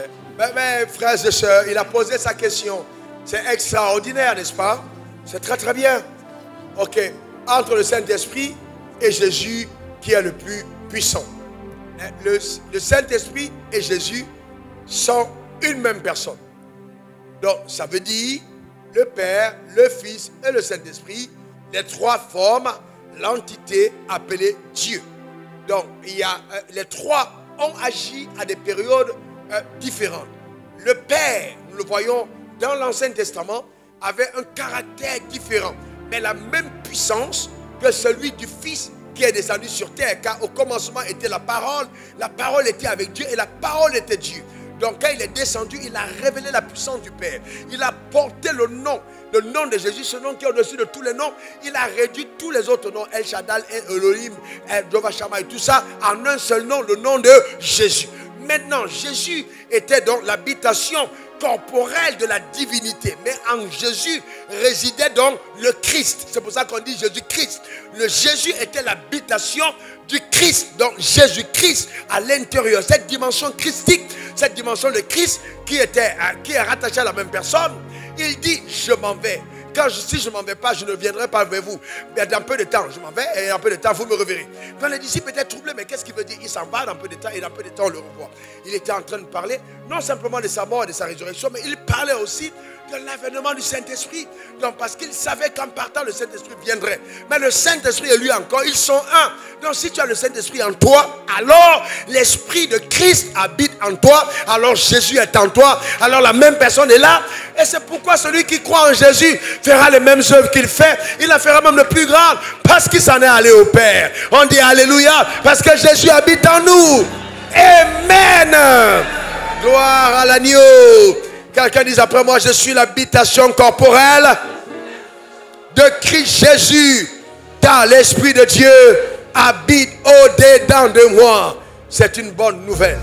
Mais frères et sœurs, il a posé sa question. C'est extraordinaire, n'est-ce pas? C'est très très bien. Ok. Entre le Saint-Esprit et Jésus qui est le plus puissant. Le Saint-Esprit et Jésus sont une même personne. Donc ça veut dire le Père, le Fils et le Saint-Esprit, les trois forment l'entité appelée Dieu. Donc il y a, les trois ont agi à des périodes différentes. Le Père, nous le voyons dans l'Ancien Testament, avait un caractère différent, mais la même puissance que celui du Fils qui est descendu sur terre, car au commencement était la parole était avec Dieu et la parole était Dieu. Donc quand il est descendu, il a révélé la puissance du Père. Il a porté le nom de Jésus, ce nom qui est au-dessus de tous les noms. Il a réduit tous les autres noms, El Shaddai, El Elohim, El Jehovah Shammah et tout ça, en un seul nom, le nom de Jésus. Maintenant, Jésus était donc l'habitation corporelle de la divinité. Mais en Jésus résidait donc le Christ. C'est pour ça qu'on dit Jésus-Christ. Le Jésus était l'habitation du Christ. Donc Jésus-Christ à l'intérieur. Cette dimension christique, cette dimension de Christ qui est rattachée à la même personne. Il dit, je m'en vais. Si je ne m'en vais pas, je ne viendrai pas vers vous. Mais dans peu de temps, je m'en vais et dans peu de temps, vous me reverrez. Quand les disciples étaient troublés, mais qu'est-ce qu'il veut dire? Il s'en va dans peu de temps et dans peu de temps, on le revoit. Il était en train de parler, non simplement de sa mort et de sa résurrection, mais il parlait aussi de l'avènement du Saint-Esprit. Donc parce qu'il savait qu'en partant, le Saint-Esprit viendrait. Mais le Saint-Esprit et lui encore, ils sont un. Donc si tu as le Saint-Esprit en toi, alors l'Esprit de Christ habite en toi. Alors Jésus est en toi. Alors la même personne est là. Et c'est pourquoi celui qui croit en Jésus fera les mêmes œuvres qu'il fait. Il la fera même le plus grand. Parce qu'il s'en est allé au Père. On dit Alléluia. Parce que Jésus habite en nous. Amen. Gloire à l'agneau. Quelqu'un dit après moi, je suis l'habitation corporelle de Christ Jésus. Car l'Esprit de Dieu habite au-dedans de moi. C'est une bonne nouvelle.